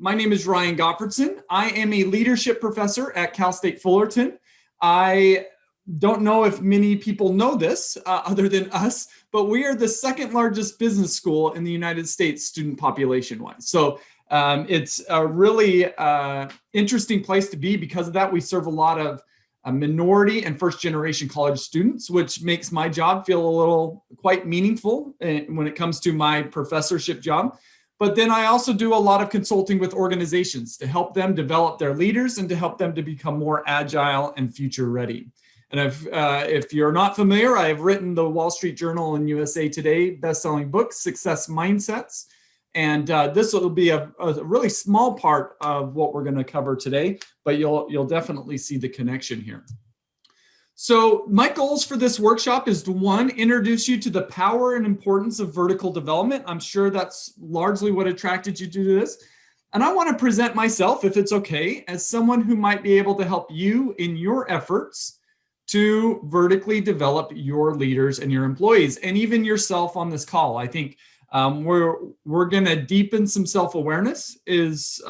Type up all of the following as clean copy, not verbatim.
My name is Ryan Gottfredson. I am a leadership professor at Cal State Fullerton. I don't know if many people know this other than us, but we are the second largest business school in the United States student population-wise. So it's a really interesting place to be. Because of that, we serve a lot of minority and first-generation college students, which makes my job feel a little quite meaningful when it comes to my professorship job. But then I also do a lot of consulting with organizations to help them develop their leaders and to help them to become more agile and future ready. And if you're not familiar, I have written the Wall Street Journal and USA Today best-selling book, Success Mindsets. And this will be a really small part of what we're going to cover today, but you'll definitely see the connection here. So my goals for this workshop is to, one, introduce you to the power and importance of vertical development. I'm sure that's largely what attracted you to this. And I want to present myself, if it's okay, as someone who might be able to help you in your efforts to vertically develop your leaders and your employees, and even yourself on this call. I think we're going to deepen some self-awareness is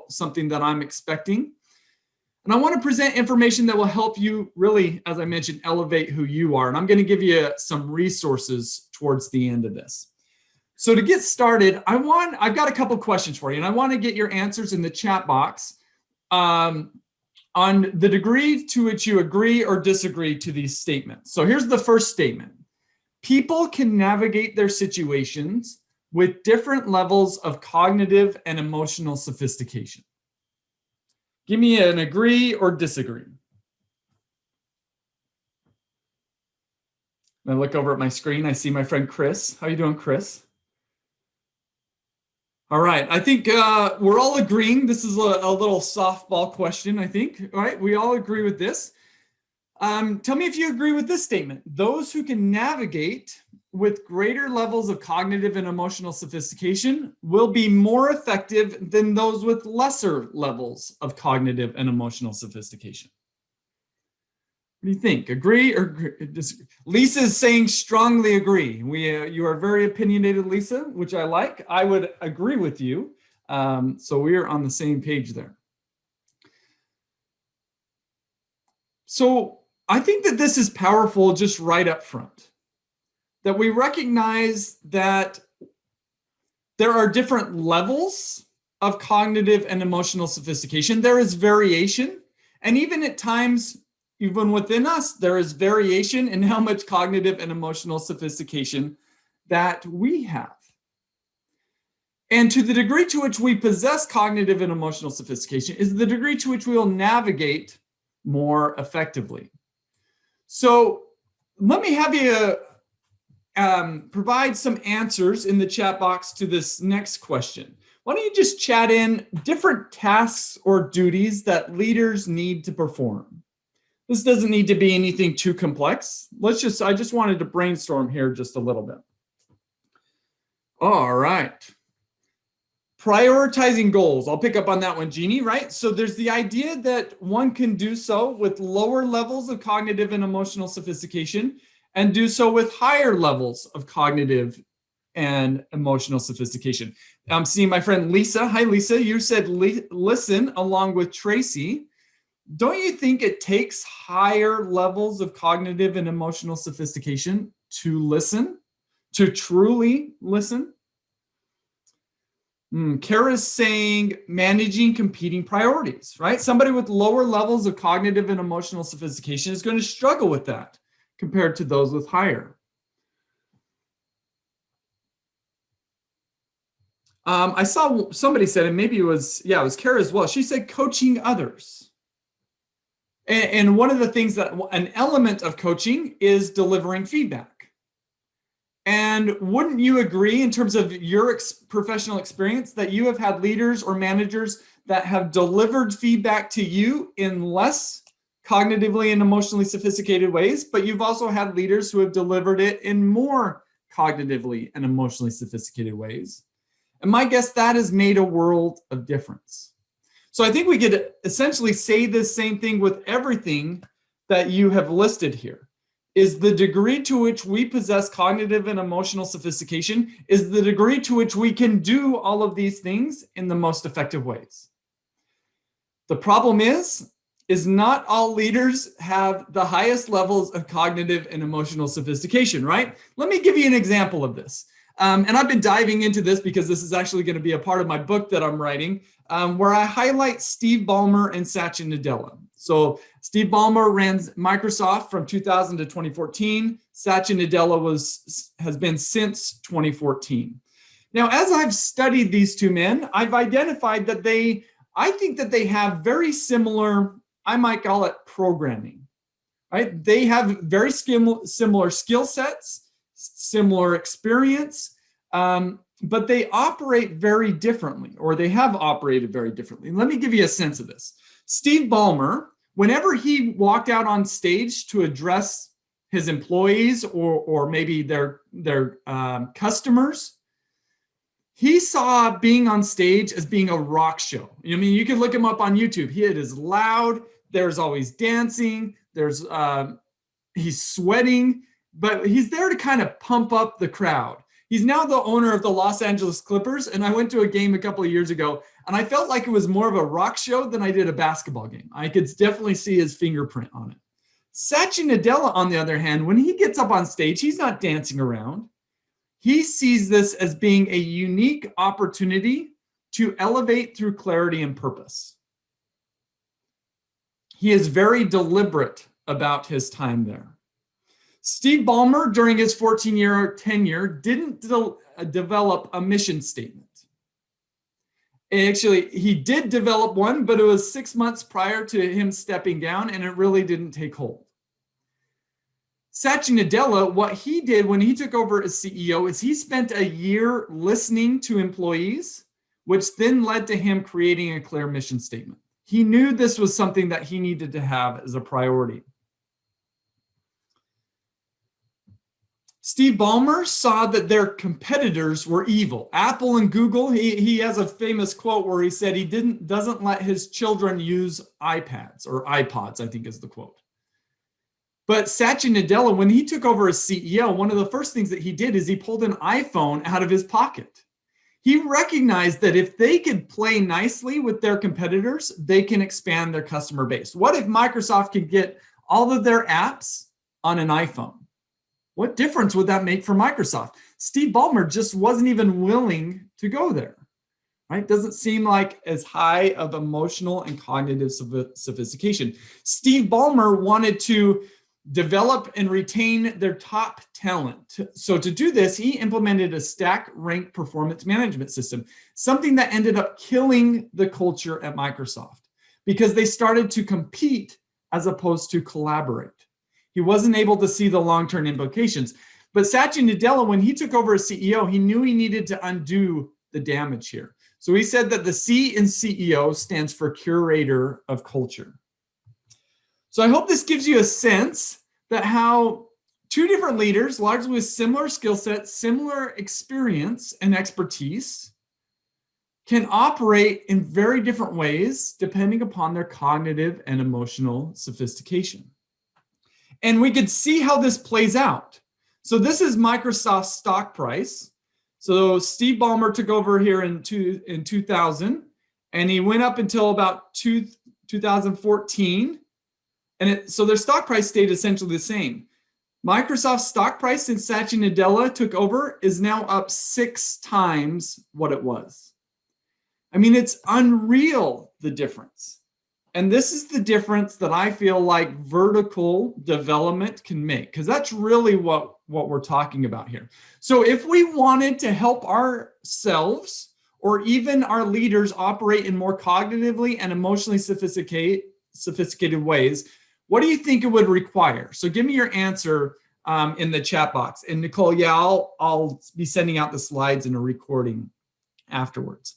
something that I'm expecting. And I want to present information that will help you really, as I mentioned, elevate who you are. And I'm going to give you some resources towards the end of this. So to get started, I've got a couple questions for you, and I want to get your answers in the chat box on the degree to which you agree or disagree to these statements. So here's the first statement. People can navigate their situations with different levels of cognitive and emotional sophistication. Give me an agree or disagree. I look over at my screen. I see my friend Chris. How you doing, Chris? All right. I think we're all agreeing. This is a little softball question, I think. All right. We all agree with this. Tell me if you agree with this statement. Those who can navigate with greater levels of cognitive and emotional sophistication will be more effective than those with lesser levels of cognitive and emotional sophistication. What do you think? Agree or disagree? Lisa is saying strongly agree. You are very opinionated, Lisa, which I like. I would agree with you. So we are on the same page there. So I think that this is powerful just right up front, that we recognize that there are different levels of cognitive and emotional sophistication. There is variation, and even at times, even within us, there is variation in how much cognitive and emotional sophistication that we have. And to the degree to which we possess cognitive and emotional sophistication is the degree to which we will navigate more effectively. So let me have you provide some answers in the chat box to this next question. Why don't you just chat in different tasks or duties that leaders need to perform? This doesn't need to be anything too complex. I just wanted to brainstorm here just a little bit. All right. Prioritizing goals. I'll pick up on that one, Jeannie, right? So there's the idea that one can do so with lower levels of cognitive and emotional sophistication and do so with higher levels of cognitive and emotional sophistication. I'm seeing my friend Lisa. Hi, Lisa. You said listen along with Tracy. Don't you think it takes higher levels of cognitive and emotional sophistication to listen, to truly listen? Kara's saying managing competing priorities, right? Somebody with lower levels of cognitive and emotional sophistication is going to struggle with that compared to those with higher. I saw somebody said, and maybe it was Kara as well. She said coaching others. And one of the things that an element of coaching is delivering feedback. And wouldn't you agree in terms of your professional experience that you have had leaders or managers that have delivered feedback to you in less cognitively and emotionally sophisticated ways, but you've also had leaders who have delivered it in more cognitively and emotionally sophisticated ways? And my guess, that has made a world of difference. So I think we could essentially say this same thing with everything that you have listed here. is the degree to which we possess cognitive and emotional sophistication, is the degree to which we can do all of these things in the most effective ways. The problem is not all leaders have the highest levels of cognitive and emotional sophistication, right? Let me give you an example of this. And I've been diving into this because this is actually going to be a part of my book that I'm writing, where I highlight Steve Ballmer and Satya Nadella. So Steve Ballmer ran Microsoft from 2000 to 2014. Satya Nadella has been since 2014. Now, as I've studied these two men, I've identified that I think that they have very similar, I might call it programming, right? They have very similar skill sets, similar experience, but they operate very differently, or they have operated very differently. Let me give you a sense of this. Steve Ballmer, whenever he walked out on stage to address his employees or maybe their customers, he saw being on stage as being a rock show. I mean, you can look him up on YouTube. It is loud. There's always dancing. He's sweating, but he's there to kind of pump up the crowd. He's now the owner of the Los Angeles Clippers, and I went to a game a couple of years ago, and I felt like it was more of a rock show than I did a basketball game. I could definitely see his fingerprint on it. Satya Nadella, on the other hand, when he gets up on stage, he's not dancing around. He sees this as being a unique opportunity to elevate through clarity and purpose. He is very deliberate about his time there. Steve Ballmer, during his 14-year tenure, didn't develop a mission statement. Actually, he did develop one, but it was 6 months prior to him stepping down, and it really didn't take hold. Satya Nadella, what he did when he took over as CEO is he spent a year listening to employees, which then led to him creating a clear mission statement. He knew this was something that he needed to have as a priority. Steve Ballmer saw that their competitors were evil. Apple and Google, he has a famous quote where he said he doesn't let his children use iPads or iPods, I think is the quote. But Satya Nadella, when he took over as CEO, one of the first things that he did is he pulled an iPhone out of his pocket. He recognized that if they could play nicely with their competitors, they can expand their customer base. What if Microsoft could get all of their apps on an iPhone? What difference would that make for Microsoft? Steve Ballmer just wasn't even willing to go there, right? Doesn't seem like as high of emotional and cognitive sophistication. Steve Ballmer wanted to develop and retain their top talent. So to do this, he implemented a stack rank performance management system, something that ended up killing the culture at Microsoft because they started to compete as opposed to collaborate. He wasn't able to see the long-term implications. But Satya Nadella, when he took over as CEO, he knew he needed to undo the damage here. So he said that the C in CEO stands for curator of culture. So I hope this gives you a sense that how two different leaders, largely with similar skill sets, similar experience and expertise, can operate in very different ways depending upon their cognitive and emotional sophistication. And we could see how this plays out. So this is Microsoft's stock price. So Steve Ballmer took over here in 2000, and he went up until about 2014. So their stock price stayed essentially the same. Microsoft's stock price since Satya Nadella took over is now up 6 times what it was. I mean, it's unreal, the difference. And this is the difference that I feel like vertical development can make, because that's really what we're talking about here. So if we wanted to help ourselves or even our leaders operate in more cognitively and emotionally sophisticated ways, what do you think it would require? So give me your answer in the chat box. And Nicole, yeah, I'll be sending out the slides in a recording afterwards.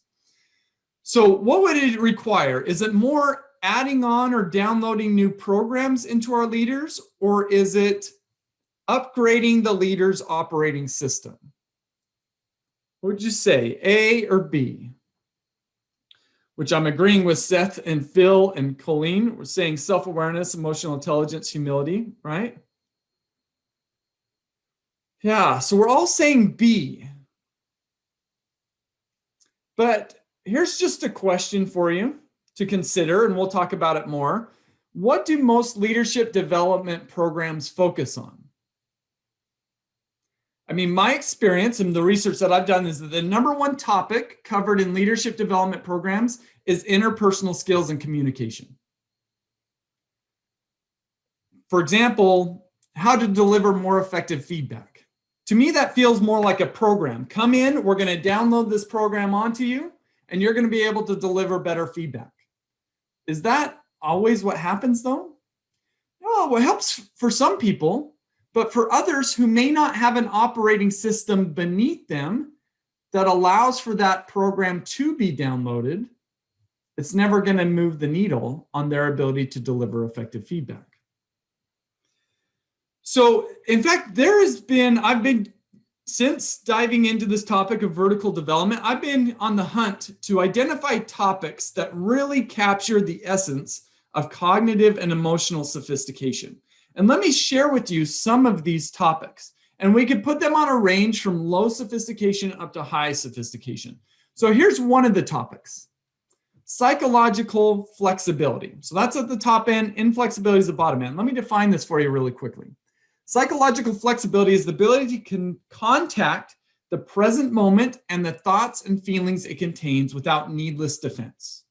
So what would it require? Is it more adding on or downloading new programs into our leaders, or is it upgrading the leader's operating system? What would you say, A or B? Which I'm agreeing with Seth and Phil and Colleen. We're saying self-awareness, emotional intelligence, humility, right? Yeah, so we're all saying B. But here's just a question for you to consider, and we'll talk about it more. What do most leadership development programs focus on? I mean, my experience and the research that I've done is that the number one topic covered in leadership development programs is interpersonal skills and communication. For example, how to deliver more effective feedback. To me, that feels more like a program. Come in, we're going to download this program onto you, and you're going to be able to deliver better feedback. Is that always what happens, though? No, it helps for some people, but for others who may not have an operating system beneath them that allows for that program to be downloaded, it's never going to move the needle on their ability to deliver effective feedback. So, in fact, since diving into this topic of vertical development, I've been on the hunt to identify topics that really capture the essence of cognitive and emotional sophistication. And let me share with you some of these topics. And we could put them on a range from low sophistication up to high sophistication. So here's one of the topics: psychological flexibility. So that's at the top end, inflexibility is the bottom end. Let me define this for you really quickly. Psychological flexibility is the ability to contact the present moment and the thoughts and feelings it contains without needless defense.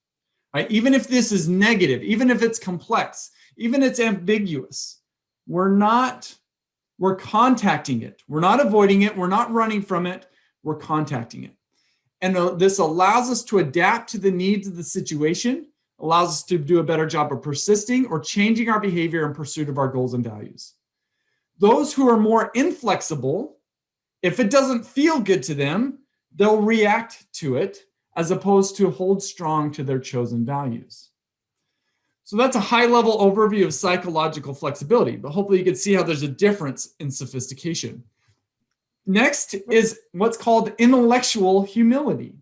Right? Even if this is negative, even if it's complex, even if it's ambiguous, we're contacting it. We're not avoiding it. We're not running from it. We're contacting it. And this allows us to adapt to the needs of the situation, allows us to do a better job of persisting or changing our behavior in pursuit of our goals and values. Those who are more inflexible, if it doesn't feel good to them, they'll react to it as opposed to hold strong to their chosen values. So that's a high-level overview of psychological flexibility, but hopefully you can see how there's a difference in sophistication. Next is what's called intellectual humility.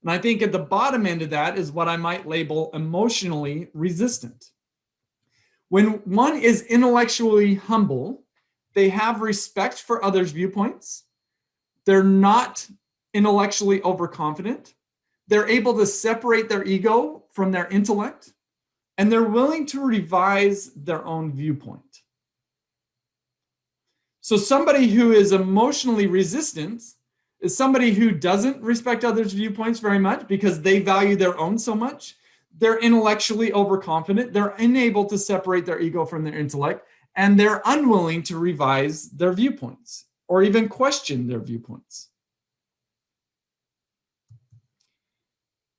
And I think at the bottom end of that is what I might label emotionally resistant. When one is intellectually humble, they have respect for others' viewpoints. They're not intellectually overconfident. They're able to separate their ego from their intellect, and they're willing to revise their own viewpoint. So somebody who is emotionally resistant is somebody who doesn't respect others' viewpoints very much because they value their own so much. They're intellectually overconfident. They're unable to separate their ego from their intellect, and they're unwilling to revise their viewpoints or even question their viewpoints.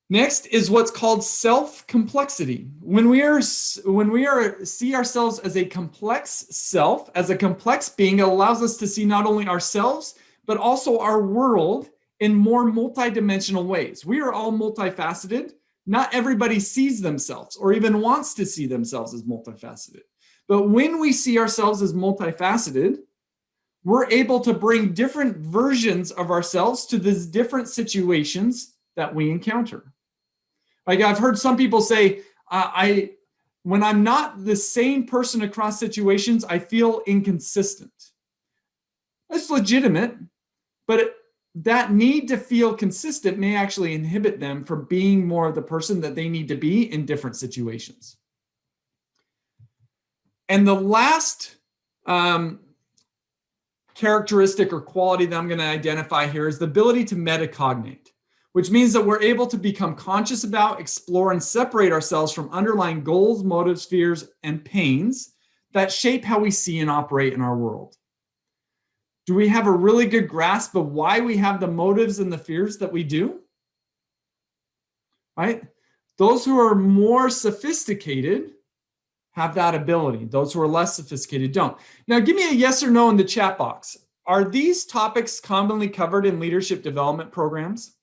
Next is what's called self-complexity. When we see ourselves as a complex self, as a complex being, it allows us to see not only ourselves, but also our world in more multidimensional ways. We are all multifaceted. Not everybody sees themselves or even wants to see themselves as multifaceted. But when we see ourselves as multifaceted, we're able to bring different versions of ourselves to these different situations that we encounter. Like I've heard some people say, when I'm not the same person across situations, I feel inconsistent. That's legitimate, but that need to feel consistent may actually inhibit them from being more the person that they need to be in different situations. And the last characteristic or quality that I'm going to identify here is the ability to metacognate, which means that we're able to become conscious about, explore, and separate ourselves from underlying goals, motives, fears, and pains that shape how we see and operate in our world. Do we have a really good grasp of why we have the motives and the fears that we do? Right? Those who are more sophisticated have that ability. Those who are less sophisticated don't. Now, give me a yes or no in the chat box. Are these topics commonly covered in leadership development programs?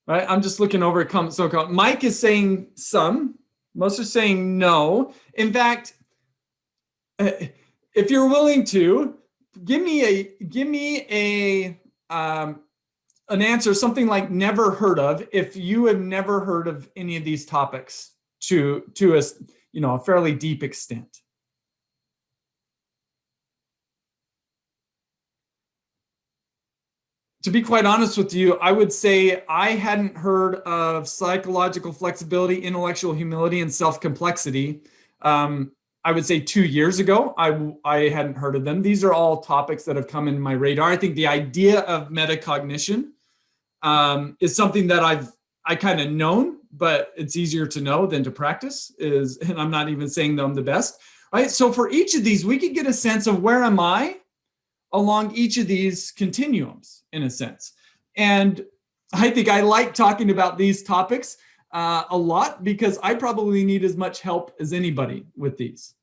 Right, I'm just looking over at comments. So Mike is saying some. Most are saying no. In fact, if you're willing to, give me a an answer, something like never heard of, if you have never heard of any of these topics to a fairly deep extent. To be quite honest with you, I would say I hadn't heard of psychological flexibility, intellectual humility, and self-complexity. I would say 2 years ago, I hadn't heard of them. These are all topics that have come in my radar. I think the idea of metacognition is something that I kind of known, but it's easier to know than to practice. And I'm not even saying that I'm the best, right? So for each of these, we could get a sense of where am I along each of these continuums, in a sense. And I think I like talking about these topics a lot because I probably need as much help as anybody with these.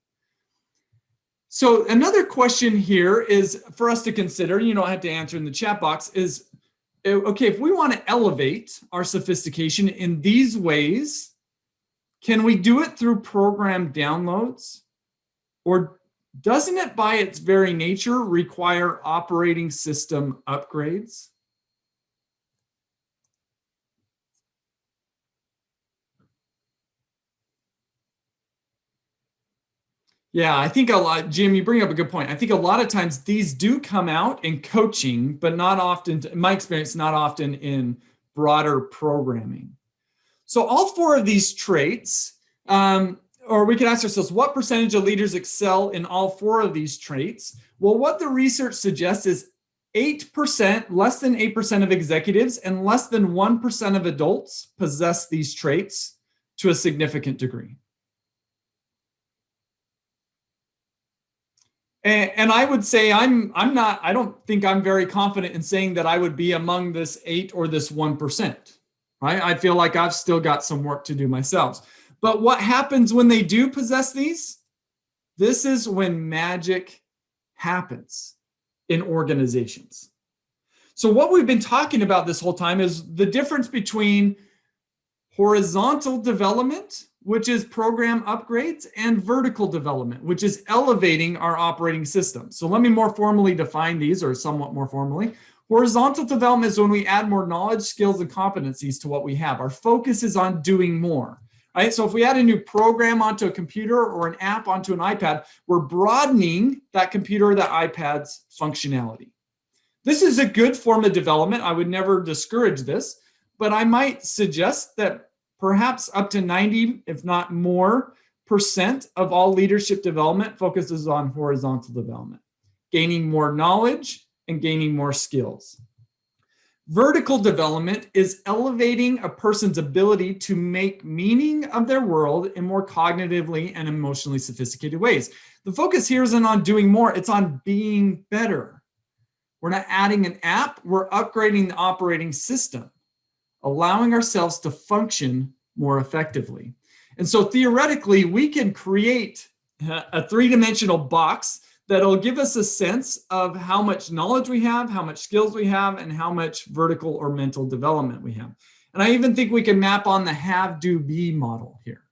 So another question here is for us to consider, you don't have to answer in the chat box, is, okay, if we want to elevate our sophistication in these ways, can we do it through program downloads? Or doesn't it by its very nature require operating system upgrades? Yeah, I think a lot, Jim, you bring up a good point. I think a lot of times these do come out in coaching, but not often, in my experience, not often in broader programming. So all four of these traits, or we could ask ourselves, what percentage of leaders excel in all four of these traits? Well, what the research suggests is 8%, less than 8% of executives and less than 1% of adults possess these traits to a significant degree. And I would say I don't think I'm very confident in saying that I would be among this 8 or this 1%, right? I feel like I've still got some work to do myself. But what happens when they do possess these? This is when magic happens in organizations. So what we've been talking about this whole time is the difference between horizontal development, which is program upgrades, and vertical development, which is elevating our operating system. So let me more formally define these, or somewhat more formally. Horizontal development is when we add more knowledge, skills, and competencies to what we have. Our focus is on doing more. Right? So if we add a new program onto a computer or an app onto an iPad, we're broadening that computer or that iPad's functionality. This is a good form of development. I would never discourage this, but I might suggest that perhaps up to 90, if not more, % of all leadership development focuses on horizontal development, gaining more knowledge and gaining more skills. Vertical development is elevating a person's ability to make meaning of their world in more cognitively and emotionally sophisticated ways. The focus here isn't on doing more, it's on being better. We're not adding an app, we're upgrading the operating system, allowing ourselves to function more effectively. And so theoretically, we can create a three-dimensional box that'll give us a sense of how much knowledge we have, how much skills we have, and how much vertical or mental development we have. And I even think we can map on the have, do, be model here.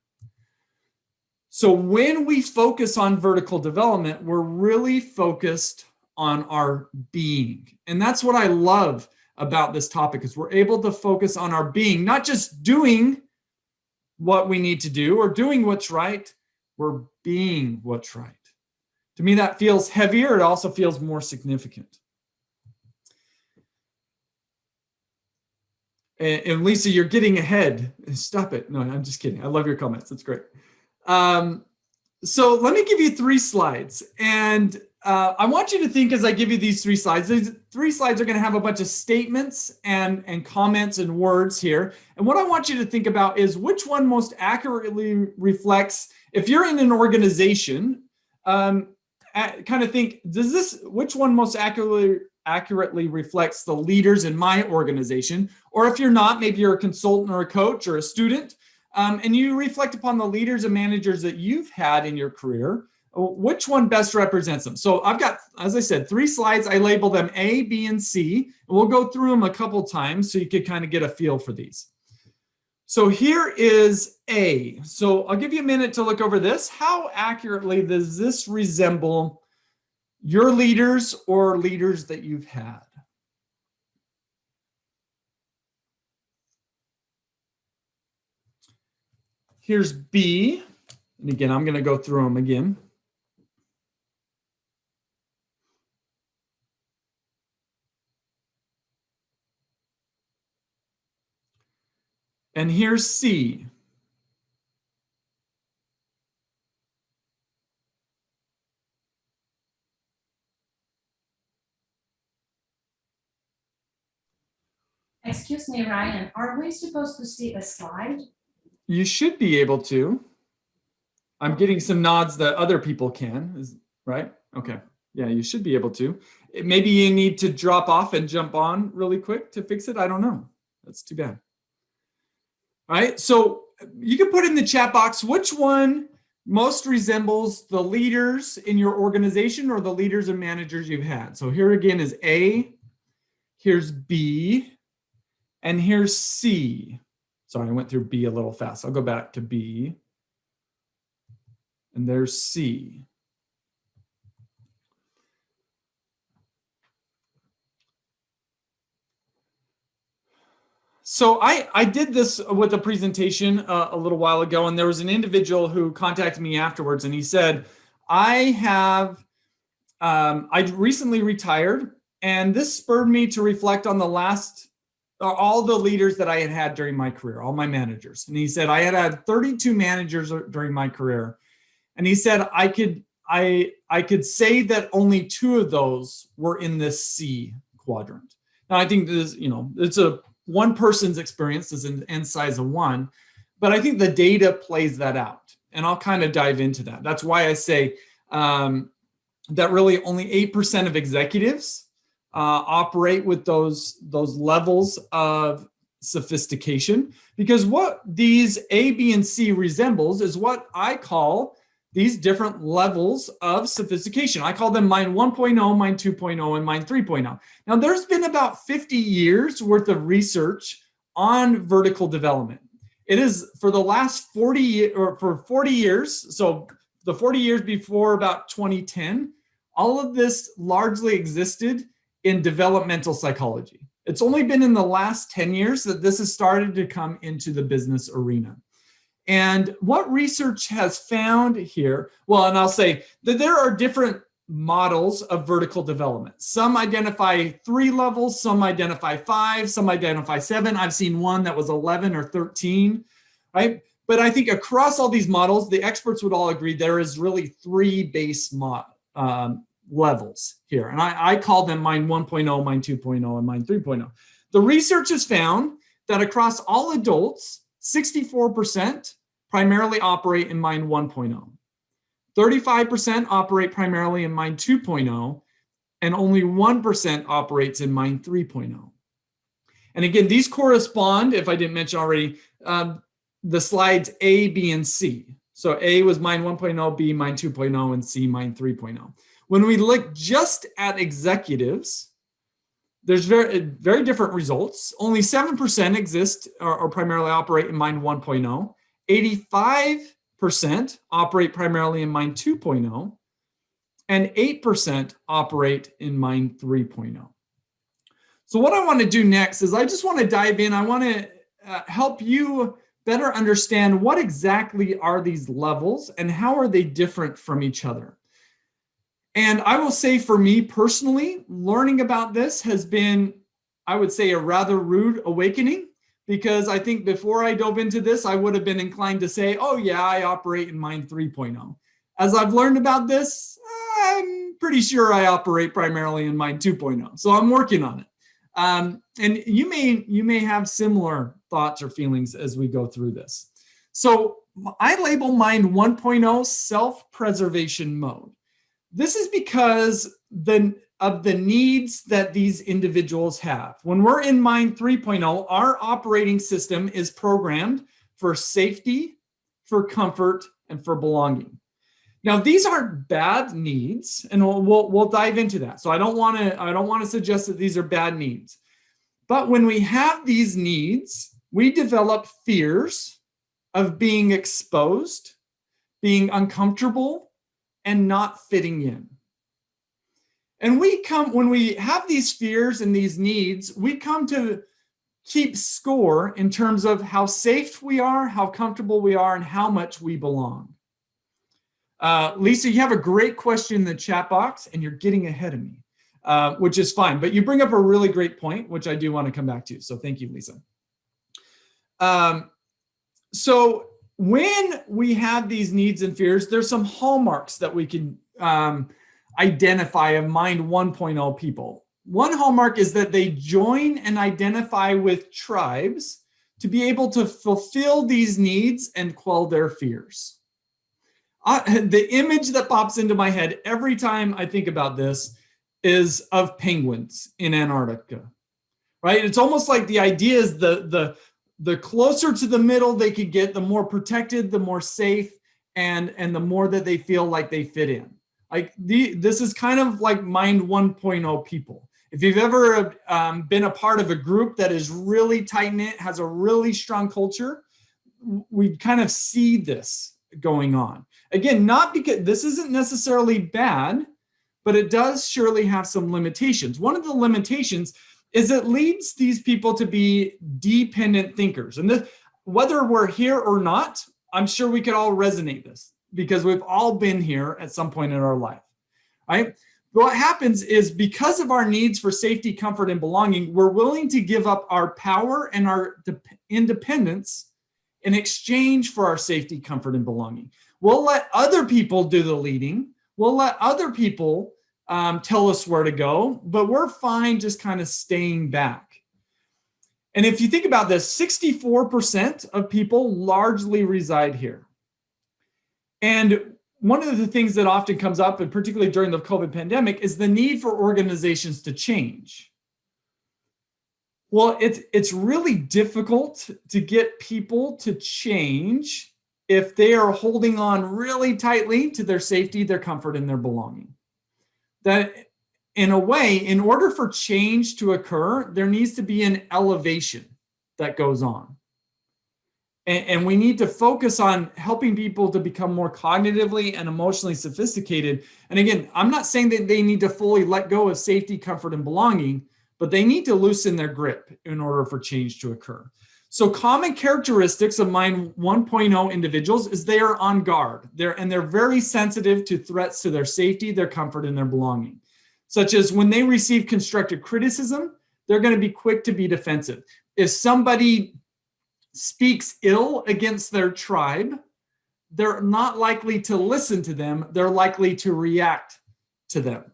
So when we focus on vertical development, we're really focused on our being. And that's what I love about this topic, is we're able to focus on our being, not just doing what we need to do or doing what's right, we're being what's right. To me, that feels heavier. It also feels more significant. And Lisa, you're getting ahead. Stop it. No, I'm just kidding. I love your comments. That's great. So let me give you 3 slides. And I want you to think, as I give you these 3 slides, these 3 slides are going to have a bunch of statements and comments and words here. And what I want you to think about is which one most accurately reflects, if you're in an organization, kind of think, which one most accurately reflects the leaders in my organization? Or if you're not, maybe you're a consultant or a coach or a student, and you reflect upon the leaders and managers that you've had in your career, which one best represents them? So I've got, as I said, 3 slides. I label them A, B, and C, and we'll go through them a couple times so you could kind of get a feel for these. So here is A. So I'll give you a minute to look over this. How accurately does this resemble your leaders or leaders that you've had? Here's B. And again, I'm going to go through them again. And here's C. Excuse me, Ryan, are we supposed to see a slide? You should be able to. I'm getting some nods that other people can, right? Okay. Yeah, you should be able to. Maybe you need to drop off and jump on really quick to fix it. I don't know. That's too bad. All right. So you can put in the chat box which one most resembles the leaders in your organization or the leaders and managers you've had. So here again is A, here's B, and here's C. Sorry, I went through B a little fast. I'll go back to B. And there's C. So I did this with a presentation a little while ago, and there was an individual who contacted me afterwards, and he said, I recently retired, and this spurred me to reflect on all the leaders that I had had during my career, all my managers. And he said, I had 32 managers during my career. And he said, I could say that only 2 of those were in this C quadrant. Now, I think this, it's a one person's experience is an n size of 1, but I think the data plays that out. And I'll kind of dive into that. That's why I say that really only 8% of executives operate with those levels of sophistication, because what these A, B, and C resembles is what I call these different levels of sophistication. I call them Mind 1.0, Mind 2.0, and Mind 3.0. Now, there's been about 50 years worth of research on vertical development. It is for the last 40 years, so the 40 years before about 2010, all of this largely existed in developmental psychology. It's only been in the last 10 years that this has started to come into the business arena. And what research has found here, well, and I'll say that there are different models of vertical development. Some identify 3 levels, some identify 5, some identify 7. I've seen one that was 11 or 13, right? But I think across all these models, the experts would all agree there is really 3 base levels here. And I call them Mind 1.0, Mind 2.0, and Mind 3.0. The research has found that across all adults, 64% primarily operate in Mind 1.0. 35% operate primarily in Mind 2.0, and only 1% operates in Mind 3.0. And again, these correspond, if I didn't mention already, the slides A, B, and C. So A was Mind 1.0, B, Mind 2.0, and C, Mind 3.0. When we look just at executives, there's very different results. Only 7% exist or primarily operate in Mind 1.0. 85% operate primarily in Mind 2.0. And 8% operate in Mind 3.0. So what I want to do next is I just want to dive in. I want to help you better understand what exactly are these levels and how are they different from each other. And I will say for me personally, learning about this has been, I would say, a rather rude awakening, because I think before I dove into this, I would have been inclined to say, oh yeah, I operate in Mind 3.0. As I've learned about this, I'm pretty sure I operate primarily in Mind 2.0. So I'm working on it. And you may have similar thoughts or feelings as we go through this. So I label Mind 1.0 self-preservation mode. This is because of the needs that these individuals have. When we're in Mind 3.0, our operating system is programmed for safety, for comfort, and for belonging. Now, these aren't bad needs, and we'll dive into that. So I don't want to suggest that these are bad needs. But when we have these needs, we develop fears of being exposed, being uncomfortable, and not fitting in. And when we have these fears and these needs, we come to keep score in terms of how safe we are, how comfortable we are, and how much we belong. Lisa, you have a great question in the chat box, and you're getting ahead of me, which is fine. But you bring up a really great point, which I do want to come back to. So thank you, Lisa. So when we have these needs and fears, there's some hallmarks that we can identify of Mind 1.0 people. One hallmark is that they join and identify with tribes to be able to fulfill these needs and quell their fears. The image that pops into my head every time I think about this is of penguins in Antarctica, right? It's almost like the idea is the closer to the middle they could get, the more protected, the more safe, and the more that they feel like they fit in. Like this is kind of like Mind 1.0 people. If you've ever been a part of a group that is really tight-knit, has a really strong culture, we kind of see this going on. Again, not because this isn't necessarily bad, but it does surely have some limitations. One of the limitations is it leads these people to be dependent thinkers. And whether we're here or not, I'm sure we could all resonate this because we've all been here at some point in our life, right? But what happens is because of our needs for safety, comfort, and belonging, we're willing to give up our power and our independence in exchange for our safety, comfort, and belonging. We'll let other people do the leading. We'll let other people tell us where to go, but we're fine just kind of staying back. And if you think about this, 64% of people largely reside here. And one of the things that often comes up, and particularly during the COVID pandemic, is the need for organizations to change. Well, it's really difficult to get people to change if they are holding on really tightly to their safety, their comfort, and their belonging. That in a way, in order for change to occur, there needs to be an elevation that goes on. And we need to focus on helping people to become more cognitively and emotionally sophisticated. And again, I'm not saying that they need to fully let go of safety, comfort, and belonging, but they need to loosen their grip in order for change to occur. So common characteristics of Mind 1.0 individuals is they are on guard. They're very sensitive to threats to their safety, their comfort, and their belonging. Such as when they receive constructive criticism, they're going to be quick to be defensive. If somebody speaks ill against their tribe, they're not likely to listen to them. They're likely to react to them,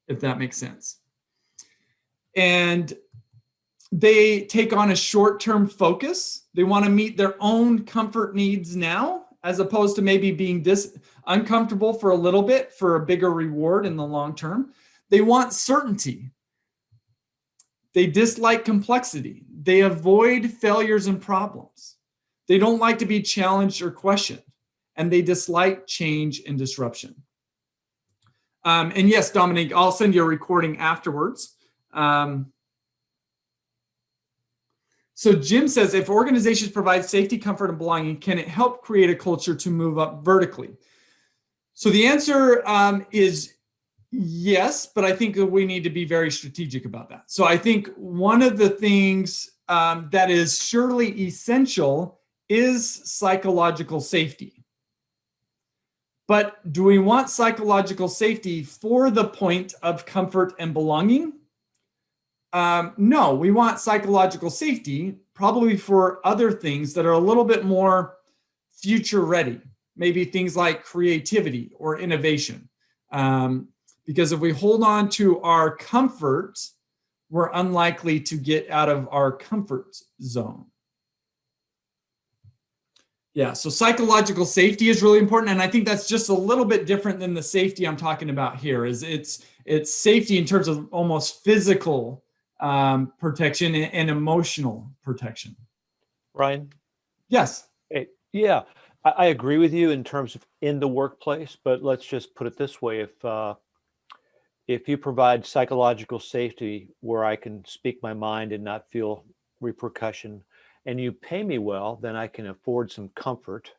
if that makes sense. And they take on a short-term focus. They want to meet their own comfort needs now, as opposed to maybe being uncomfortable for a little bit for a bigger reward in the long term. They want certainty. They dislike complexity. They avoid failures and problems. They don't like to be challenged or questioned, and they dislike change and disruption. And yes, Dominique, I'll send you a recording afterwards. So Jim says, if organizations provide safety, comfort, and belonging, can it help create a culture to move up vertically? So the answer is yes, but I think that we need to be very strategic about that. So I think one of the things that is surely essential is psychological safety. But do we want psychological safety for the point of comfort and belonging? No, we want psychological safety probably for other things that are a little bit more future ready, maybe things like creativity or innovation. Because if we hold on to our comfort, we're unlikely to get out of our comfort zone. Yeah, so psychological safety is really important. And I think that's just a little bit different than the safety I'm talking about here. It's safety in terms of almost physical protection and emotional protection. Ryan? Yes. Hey, yeah, I agree with you in terms of in the workplace, but let's just put it this way. If you provide psychological safety where I can speak my mind and not feel repercussion, and you pay me well, then I can afford some comfort.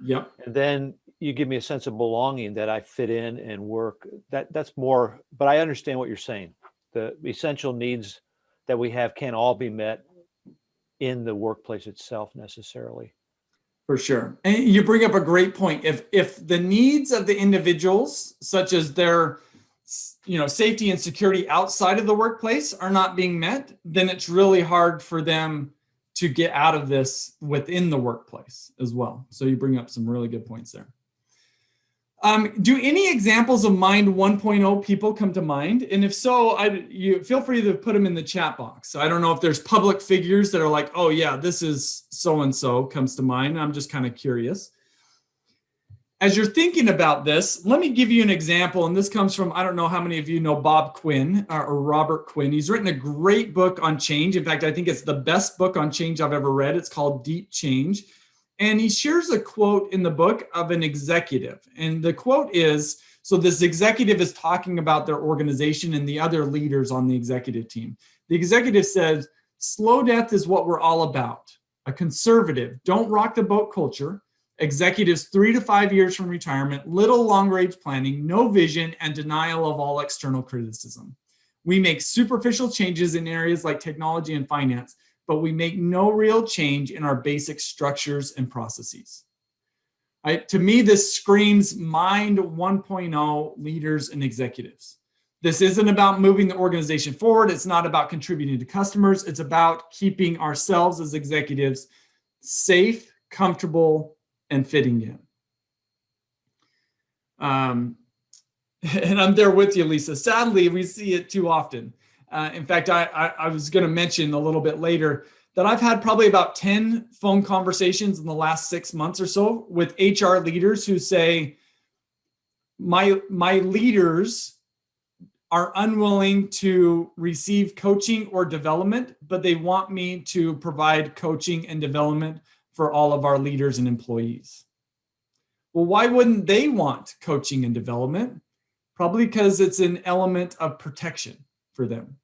Yep. And then you give me a sense of belonging that I fit in and work. That's more, but I understand what you're saying. The essential needs that we have can't all be met in the workplace itself necessarily. For sure. And you bring up a great point. If the needs of the individuals, such as their safety and security outside of the workplace, are not being met, then it's really hard for them to get out of this within the workplace as well. So you bring up some really good points there. Do any examples of Mind 1.0 people come to mind? And if so, you feel free to put them in the chat box. So I don't know if there's public figures that are like, oh yeah, this is so-and-so comes to mind. I'm just kind of curious. As you're thinking about this, let me give you an example. And this comes from, I don't know how many of you know Bob Quinn or Robert Quinn. He's written a great book on change. In fact, I think it's the best book on change I've ever read. It's called Deep Change. And he shares a quote in the book of an executive. And the quote is, so this executive is talking about their organization and the other leaders on the executive team. The executive says, slow death is what we're all about. A conservative, don't rock the boat culture. Executives 3 to 5 years from retirement, little long-range planning, no vision, and denial of all external criticism. We make superficial changes in areas like technology and finance, but we make no real change in our basic structures and processes. Right? To me, this screams Mind 1.0 leaders and executives. This isn't about moving the organization forward. It's not about contributing to customers. It's about keeping ourselves as executives safe, comfortable, and fitting in. And I'm there with you, Lisa. Sadly, we see it too often. In fact, I was going to mention a little bit later that I've had probably about 10 phone conversations in the last 6 months or so with HR leaders who say, my leaders are unwilling to receive coaching or development, but they want me to provide coaching and development for all of our leaders and employees. Well, why wouldn't they want coaching and development? Probably because it's an element of protection for them.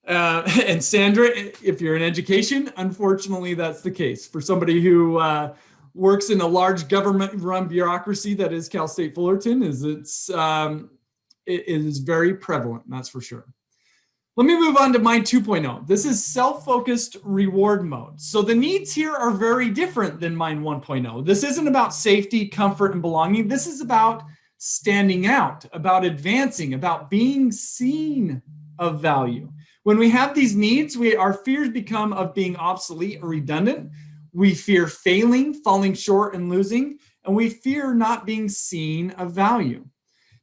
And Sandra, if you're in education, unfortunately, that's the case. For somebody who works in a large government-run bureaucracy that is Cal State Fullerton, it is very prevalent, that's for sure. Let me move on to Mind 2.0. This is self-focused reward mode. So the needs here are very different than Mind 1.0. This isn't about safety, comfort, and belonging. This is about standing out, about advancing, about being seen of value. When we have these needs, our fears become of being obsolete or redundant. We fear failing, falling short, and losing, and we fear not being seen of value.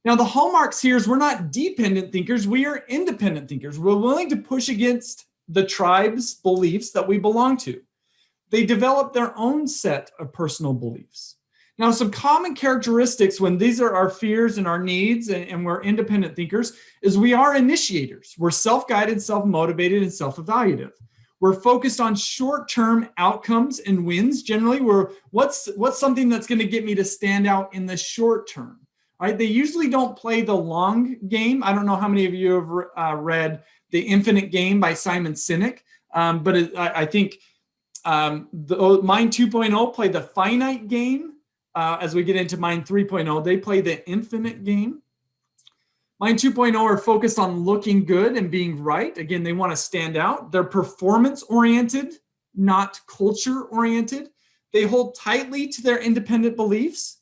Now, the hallmarks here is we're not dependent thinkers, we are independent thinkers. We're willing to push against the tribe's beliefs that we belong to. They develop their own set of personal beliefs. Now, some common characteristics when these are our fears and our needs and we're independent thinkers is we are initiators. We're self-guided, self-motivated, and self-evaluative. We're focused on short-term outcomes and wins. Generally, what's something that's going to get me to stand out in the short term? Right? They usually don't play the long game. I don't know how many of you have read The Infinite Game by Simon Sinek, but I think the Mind 2.0 play the finite game. As we get into Mind 3.0, they play the infinite game. Mind 2.0 are focused on looking good and being right. Again, they want to stand out. They're performance-oriented, not culture-oriented. They hold tightly to their independent beliefs.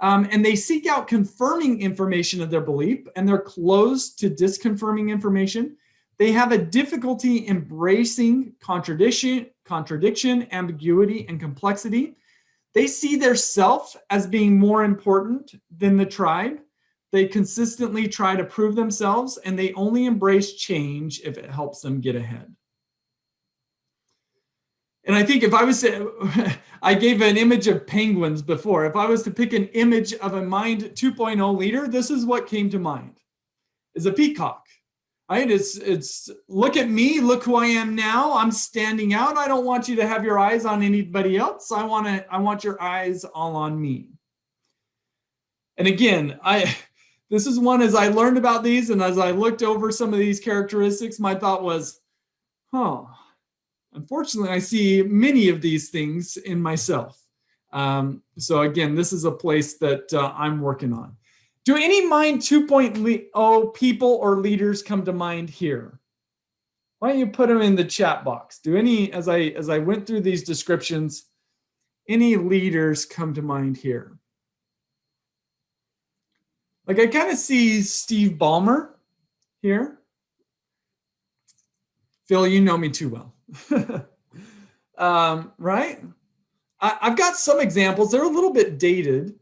And they seek out confirming information of their belief, and they're closed to disconfirming information. They have a difficulty embracing contradiction, ambiguity, and complexity. They see their self as being more important than the tribe. They consistently try to prove themselves, and they only embrace change if it helps them get ahead. And I think if I was to, I gave an image of penguins before. If I was to pick an image of a Mind 2.0 leader, this is what came to mind, is a peacock, right? It's look at me, look who I am now. I'm standing out. I don't want you to have your eyes on anybody else. I want your eyes all on me. And again, this is one, as I learned about these and as I looked over some of these characteristics, my thought was, unfortunately, I see many of these things in myself. So again, this is a place that I'm working on. Do any Mind 2.0 people or leaders come to mind here? Why don't you put them in the chat box? Do any, as I went through these descriptions, any leaders come to mind here? Like I kind of see Steve Ballmer here. Phil, you know me too well. Right? I've got some examples. They're a little bit dated.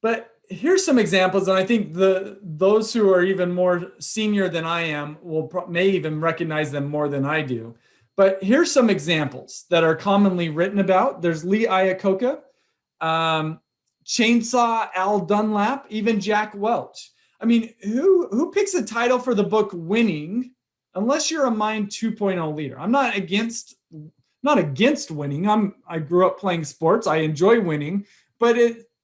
But here's some examples, and I think those who are even more senior than I am may even recognize them more than I do. But here's some examples that are commonly written about. There's Lee Iacocca, Chainsaw Al Dunlap, even Jack Welch. I mean, who picks a title for the book Winning unless you're a Mind 2.0 leader? I'm not against winning. I grew up playing sports. I enjoy winning, but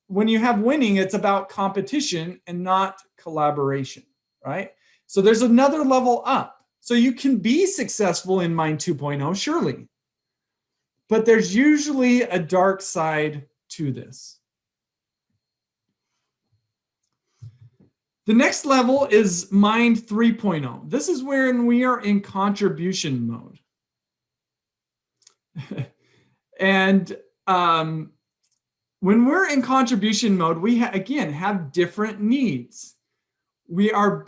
when you have winning, it's about competition and not collaboration, right? So there's another level up. So you can be successful in Mind 2.0, surely, but there's usually a dark side to this. The next level is Mind 3.0. This is when we are in contribution mode. And when we're in contribution mode, we again have different needs. Our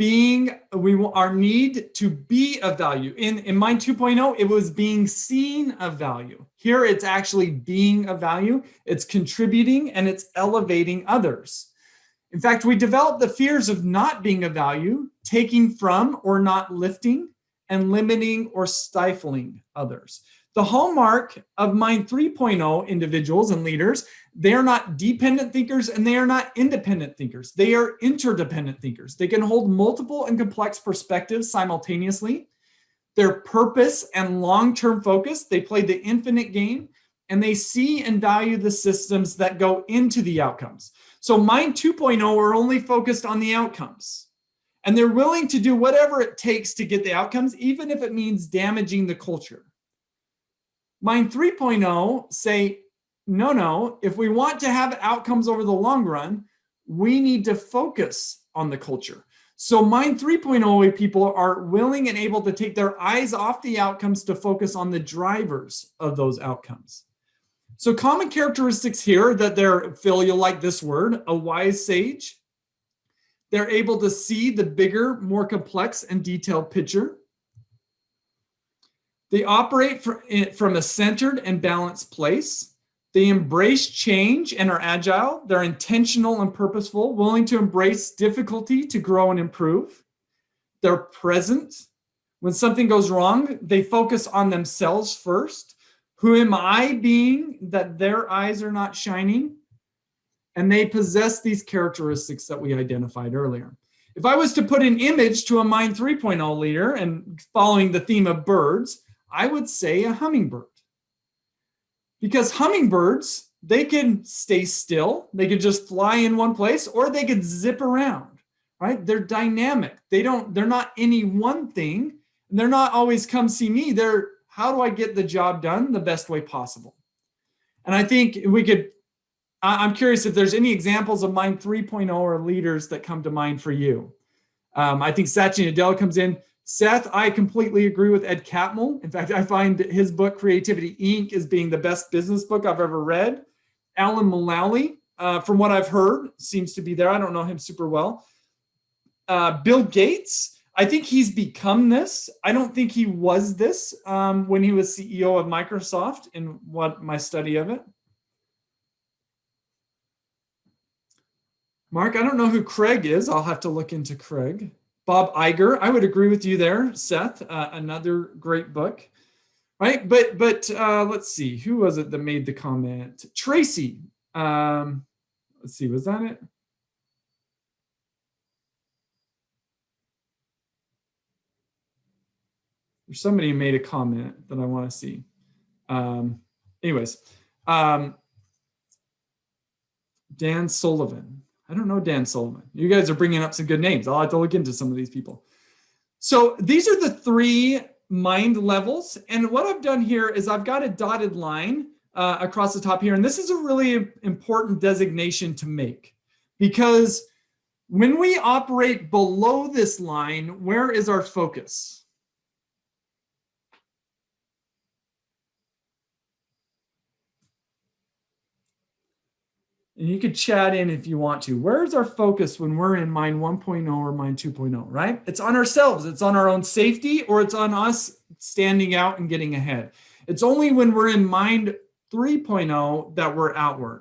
need to be of value. In Mind 2.0, it was being seen of value. Here, it's actually being of value. It's contributing and it's elevating others. In fact, we develop the fears of not being of value, taking from or not lifting, and limiting or stifling others. The hallmark of Mind 3.0 individuals and leaders, they are not dependent thinkers and they are not independent thinkers. They are interdependent thinkers. They can hold multiple and complex perspectives simultaneously. Their purpose and long-term focus, they play the infinite game, and they see and value the systems that go into the outcomes. So Mind 2.0 are only focused on the outcomes. And they're willing to do whatever it takes to get the outcomes, even if it means damaging the culture. Mind 3.0 say, no, if we want to have outcomes over the long run, we need to focus on the culture. So Mind 3.0 people are willing and able to take their eyes off the outcomes to focus on the drivers of those outcomes. So common characteristics here that Phil, you'll like this word, a wise sage. They're able to see the bigger, more complex and detailed picture. They operate from a centered and balanced place. They embrace change and are agile. They're intentional and purposeful, willing to embrace difficulty to grow and improve. They're present. When something goes wrong, they focus on themselves first. Who am I being that their eyes are not shining? And they possess these characteristics that we identified earlier. If I was to put an image to a Mind 3.0 leader and following the theme of birds, I would say a hummingbird. Because hummingbirds, they can stay still, they could just fly in one place, or they could zip around, right? They're dynamic. They're not any one thing, and they're not always come see me. They're how do I get the job done the best way possible? And I think I'm curious if there's any examples of Mind 3.0 or leaders that come to mind for you. I think Satya Nadella comes in. Seth, I completely agree with Ed Catmull. In fact, I find his book, Creativity Inc., as being the best business book I've ever read. Alan Mulally, from what I've heard, seems to be there. I don't know him super well. Bill Gates, I think he's become this. I don't think he was this when he was CEO of Microsoft in my study of it. Mark, I don't know who Craig is. I'll have to look into Craig. Bob Iger, I would agree with you there, Seth. Another great book, right? But let's see, who was it that made the comment? Tracy. Let's see, was that it? There's somebody who made a comment that I want to see. Anyways, Dan Sullivan. I don't know Dan Sullivan. You guys are bringing up some good names. I'll have to look into some of these people. So these are the 3 mind levels. And what I've done here is I've got a dotted line across the top here. And this is a really important designation to make because When we operate below this line, where is our focus? And you could chat in if you want to. Where's our focus when we're in mind 1.0 or mind 2.0, right? It's on ourselves. It's on our own safety, or it's on us standing out and getting ahead. It's only when we're in mind 3.0 that we're outward.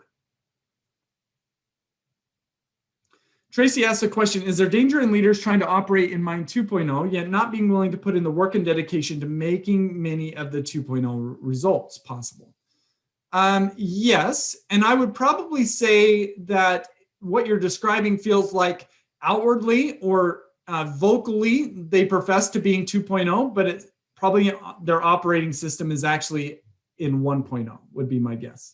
Tracy asked the question, is there danger in leaders trying to operate in mind 2.0, yet not being willing to put in the work and dedication to making many of the 2.0 results possible? Yes, and I would probably say that what you're describing feels like outwardly or vocally they profess to being 2.0, but it's probably their operating system is actually in 1.0, would be my guess.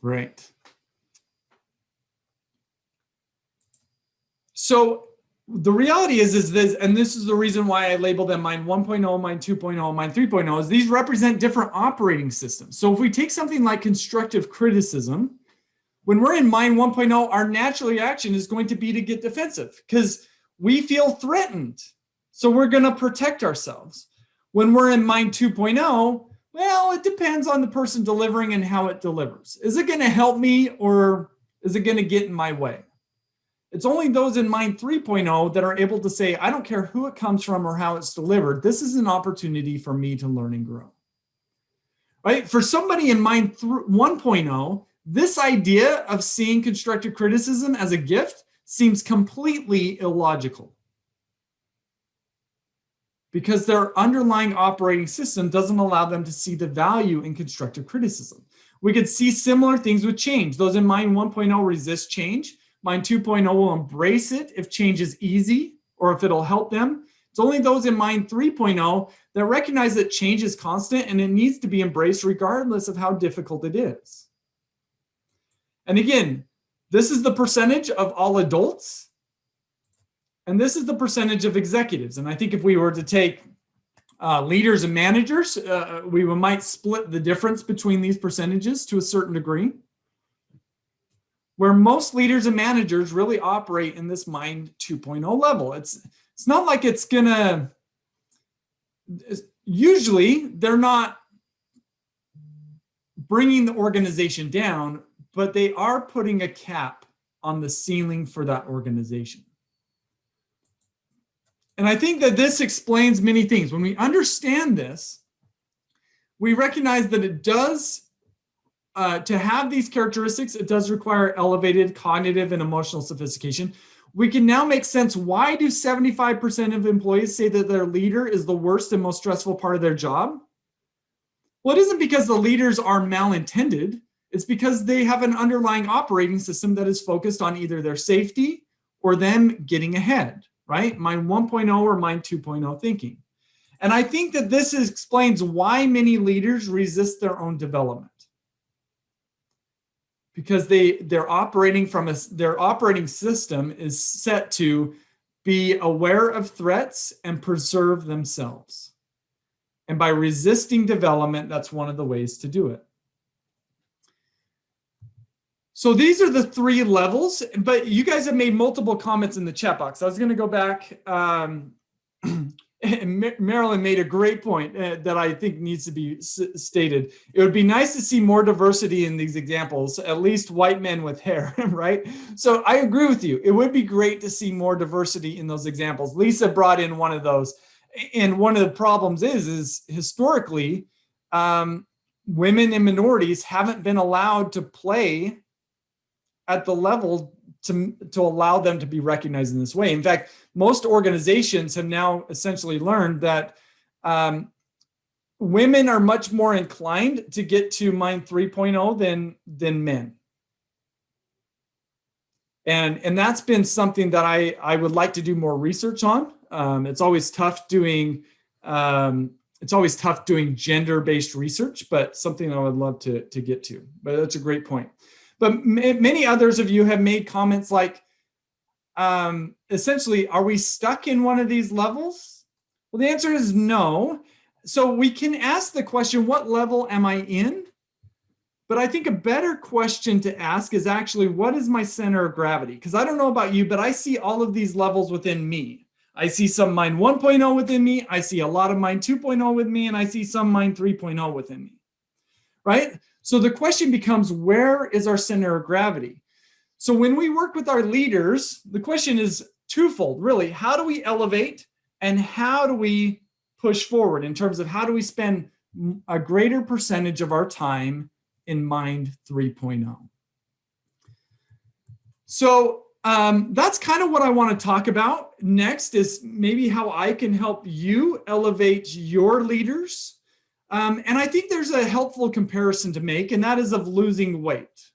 Great. So the reality is this, and this is the reason why I label them mind 1.0, mind 2.0, mind 3.0, is these represent different operating systems. So if we take something like constructive criticism, when we're in mind 1.0, our natural reaction is going to be to get defensive because we feel threatened. So we're going to protect ourselves. When we're in mind 2.0, well, it depends on the person delivering and how it delivers. Is it going to help me or is it going to get in my way? It's only those in mind 3.0 that are able to say, I don't care who it comes from or how it's delivered. This is an opportunity for me to learn and grow. Right? For somebody in mind 1.0, this idea of seeing constructive criticism as a gift seems completely illogical because their underlying operating system doesn't allow them to see the value in constructive criticism. We could see similar things with change. Those in mind 1.0 resist change. Mind 2.0 will embrace it if change is easy or if it'll help them. It's only those in mind 3.0 that recognize that change is constant and it needs to be embraced regardless of how difficult it is. And again, this is the percentage of all adults, and this is the percentage of executives. And I think if we were to take leaders and managers, we might split the difference between these percentages to a certain degree, where most leaders and managers really operate in this mind 2.0 level. It's not like it's gonna, usually they're not bringing the organization down, but they are putting a cap on the ceiling for that organization. And I think that this explains many things. When we understand this, we recognize that it does, to have these characteristics, it does require elevated cognitive and emotional sophistication. We can now make sense. Why do 75% of employees say that their leader is the worst and most stressful part of their job? Well, it isn't because the leaders are malintended. It's because they have an underlying operating system that is focused on either their safety or them getting ahead, right? Mind 1.0 or mind 2.0 thinking. And I think that this explains why many leaders resist their own development. Because their operating system is set to be aware of threats and preserve themselves. And by resisting development, that's one of the ways to do it. So these are the three levels, but you guys have made multiple comments in the chat box. I was going to go back. Marilyn made a great point that I think needs to be stated. It would be nice to see more diversity in these examples, at least white men with hair, right? So I agree with you. It would be great to see more diversity in those examples. Lisa brought in one of those. And one of the problems is historically, women and minorities haven't been allowed to play at the level to allow them to be recognized in this way. In fact, most organizations have now essentially learned that women are much more inclined to get to mind 3.0 than men. And that's been something that I would like to do more research on. It's always tough doing gender-based research, but something I would love to get to. But that's a great point. But many others of you have made comments like, essentially, are we stuck in one of these levels? Well, the answer is no. So we can ask the question, what level am I in? But I think a better question to ask is actually, what is my center of gravity? Because I don't know about you, but I see all of these levels within me. I see some mind 1.0 within me. I see a lot of mind 2.0 with me, and I see some mind 3.0 within me, right? So the question becomes, where is our center of gravity? So when we work with our leaders, the question is twofold, really. How do we elevate and how do we push forward in terms of how do we spend a greater percentage of our time in mind 3.0? So that's kind of what I want to talk about. Next is maybe how I can help you elevate your leaders. And I think there's a helpful comparison to make, and that is of losing weight.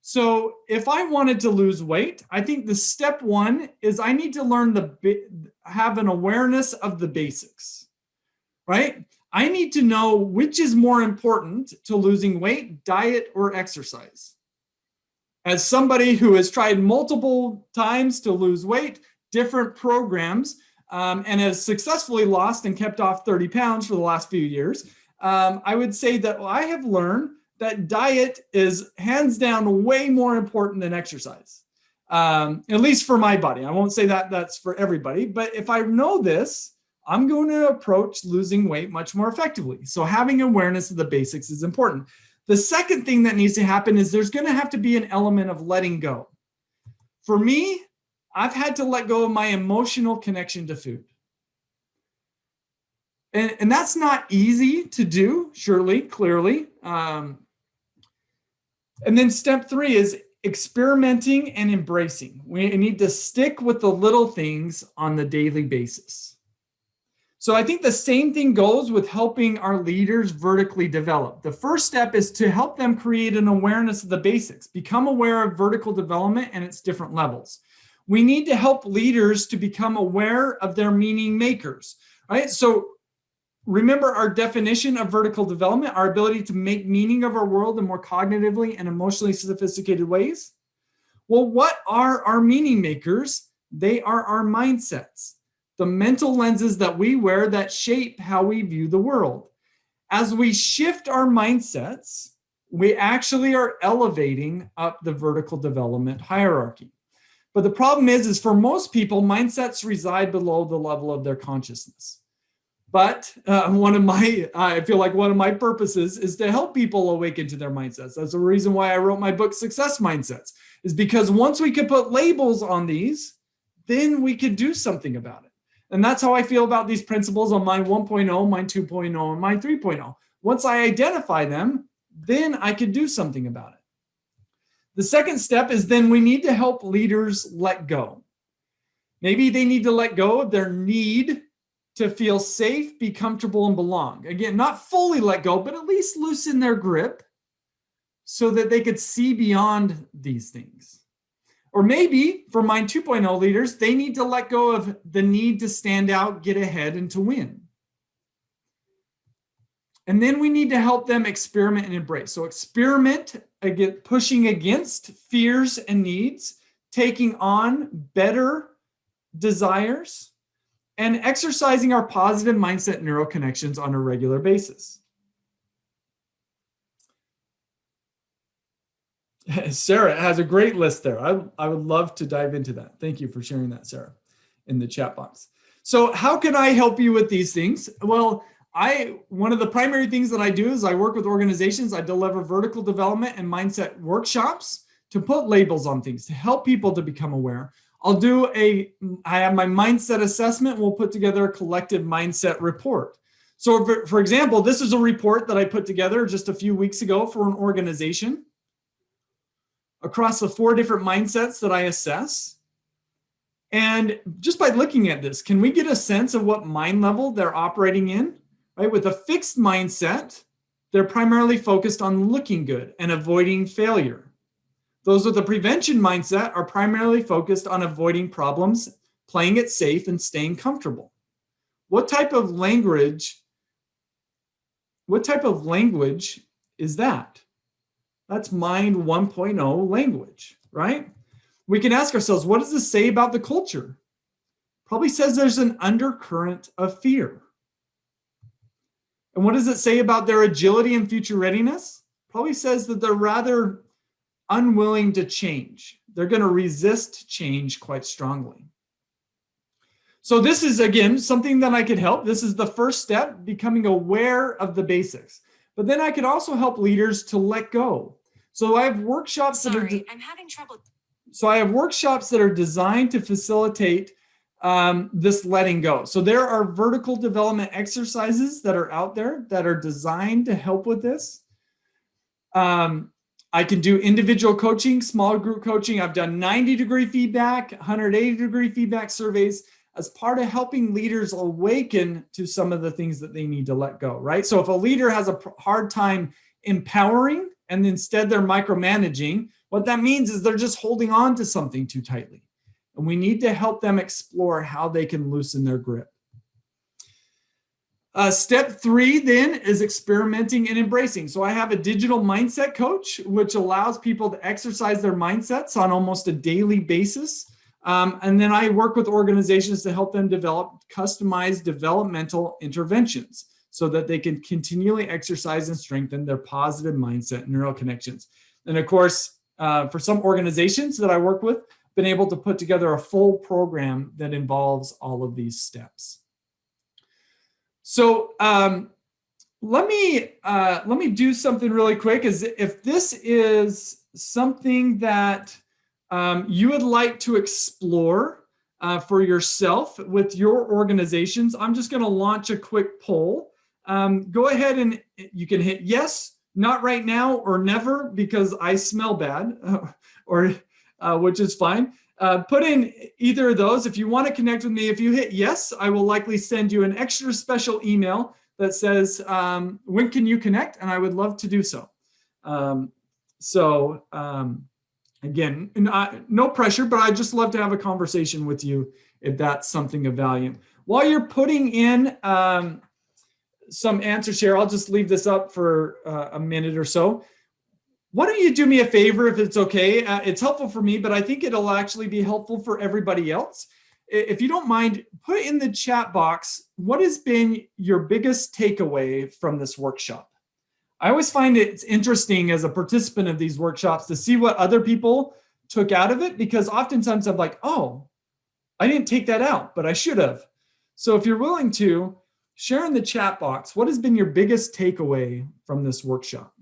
So if I wanted to lose weight, I think the step one is I need to have an awareness of the basics, right? I need to know which is more important to losing weight, diet or exercise. As somebody who has tried multiple times to lose weight, different programs, and has successfully lost and kept off 30 pounds for the last few years, I would say that I have learned that diet is hands down way more important than exercise, at least for my body. I won't say that that's for everybody, but if I know this, I'm going to approach losing weight much more effectively. So having awareness of the basics is important. The second thing that needs to happen is there's going to have to be an element of letting go. For me, I've had to let go of my emotional connection to food. And that's not easy to do, surely, clearly. And then step three is experimenting and embracing. We need to stick with the little things on the daily basis. So I think the same thing goes with helping our leaders vertically develop. The first step is to help them create an awareness of the basics, become aware of vertical development and its different levels. We need to help leaders to become aware of their meaning makers, right? So remember our definition of vertical development, our ability to make meaning of our world in more cognitively and emotionally sophisticated ways. Well, what are our meaning makers? They are our mindsets, the mental lenses that we wear that shape how we view the world. As we shift our mindsets, we actually are elevating up the vertical development hierarchy. But the problem is for most people, mindsets reside below the level of their consciousness. But I feel like one of my purposes is to help people awaken to their mindsets. That's the reason why I wrote my book, Success Mindsets, is because once we could put labels on these, then we could do something about it. And that's how I feel about these principles on Mind 1.0, Mind 2.0, and Mind 3.0. Once I identify them, then I could do something about it. The second step is then we need to help leaders let go. Maybe they need to let go of their need to feel safe, be comfortable, and belong. Again, not fully let go, but at least loosen their grip so that they could see beyond these things. Or maybe for Mind 2.0 leaders, they need to let go of the need to stand out, get ahead, and to win. And then we need to help them experiment and embrace. So experiment, again, pushing against fears and needs, taking on better desires, and exercising our positive mindset neural connections on a regular basis. Sarah has a great list there. I would love to dive into that. Thank you for sharing that, Sarah, in the chat box. So how can I help you with these things? Well, one of the primary things that I do is I work with organizations. I deliver vertical development and mindset workshops to put labels on things, to help people to become aware. I have my mindset assessment. We'll put together a collective mindset report. So for example, this is a report that I put together just a few weeks ago for an organization across the 4 different mindsets that I assess. And just by looking at this, can we get a sense of what mind level they're operating in? Right? With a fixed mindset, they're primarily focused on looking good and avoiding failure. Those with a prevention mindset are primarily focused on avoiding problems, playing it safe, and staying comfortable. What type of language is that? That's Mind 1.0 language, right? We can ask ourselves, what does this say about the culture? Probably says there's an undercurrent of fear. And what does it say about their agility and future readiness? Probably says that they're rather unwilling to change. They're going to resist change quite strongly. So this is, again, something that I could help. This is the first step, becoming aware of the basics. But then I could also help leaders to let go. So I have workshops that are... I'm having trouble. So I have workshops that are designed to facilitate this letting go. So there are vertical development exercises that are out there that are designed to help with this. I can do individual coaching, small group coaching. I've done 90-degree feedback, 180-degree feedback surveys as part of helping leaders awaken to some of the things that they need to let go, right? So if a leader has a hard time empowering and instead they're micromanaging, what that means is they're just holding on to something too tightly. And we need to help them explore how they can loosen their grip. Step 3 then is experimenting and embracing. So I have a digital mindset coach, which allows people to exercise their mindsets on almost a daily basis. And then I work with organizations to help them develop customized developmental interventions so that they can continually exercise and strengthen their positive mindset and neural connections. And of course, for some organizations that I work with, been able to put together a full program that involves all of these steps. So let me do something really quick. Is if this is something that you would like to explore for yourself with your organizations, I'm just going to launch a quick poll. Go ahead and you can hit yes, not right now, or never because I smell bad, which is fine. Put in either of those. If you want to connect with me, if you hit yes, I will likely send you an extra special email that says, when can you connect? And I would love to do so. Again, no pressure, but I'd just love to have a conversation with you if that's something of value. While you're putting in some answers here, I'll just leave this up for a minute or so. Why don't you do me a favor if it's okay? It's helpful for me, but I think it'll actually be helpful for everybody else. If you don't mind, put in the chat box, what has been your biggest takeaway from this workshop? I always find it's interesting as a participant of these workshops to see what other people took out of it, because oftentimes I'm like, oh, I didn't take that out, but I should have. So if you're willing to, share in the chat box, what has been your biggest takeaway from this workshop?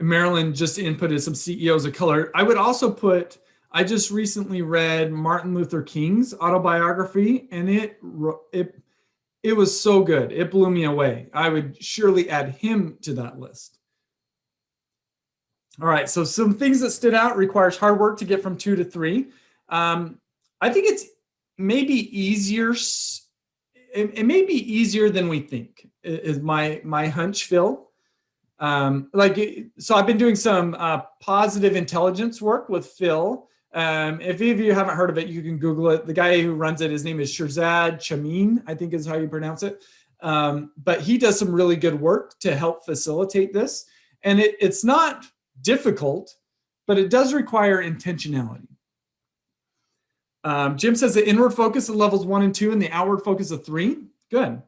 Marilyn just inputted some CEOs of color. I would also put, I just recently read Martin Luther King's autobiography, and it was so good. It blew me away. I would surely add him to that list. All right, so some things that stood out: requires hard work to get from 2 to 3. I think it's maybe easier. It may be easier than we think, is my hunch, Phil. So I've been doing some positive intelligence work with Phil. If any of you haven't heard of it, you can Google it. The guy who runs it, his name is Shirzad Chamine, I think is how you pronounce it. But he does some really good work to help facilitate this. And it's not difficult, but it does require intentionality. Jim says the inward focus at levels 1 and 2 and the outward focus of 3. Good.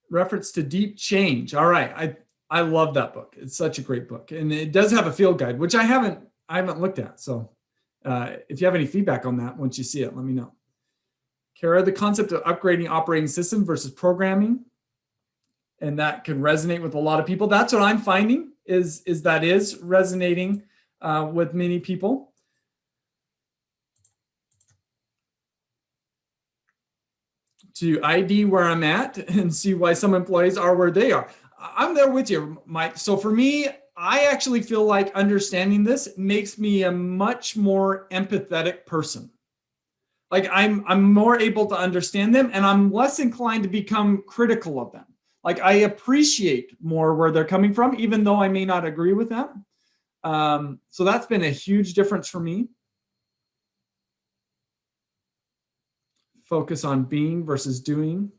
Reference to deep change. All right. I love that book. It's such a great book. And it does have a field guide, which I haven't looked at. So if you have any feedback on that, once you see it, let me know. Kara, the concept of upgrading operating system versus programming. And that can resonate with a lot of people. That's what I'm finding is resonating with many people. To ID where I'm at and see why some employees are where they are. I'm there with you, Mike. So for me, I actually feel like understanding this makes me a much more empathetic person. Like I'm more able to understand them, and I'm less inclined to become critical of them. Like I appreciate more where they're coming from, even though I may not agree with them. So that's been a huge difference for me. focus on being versus doing.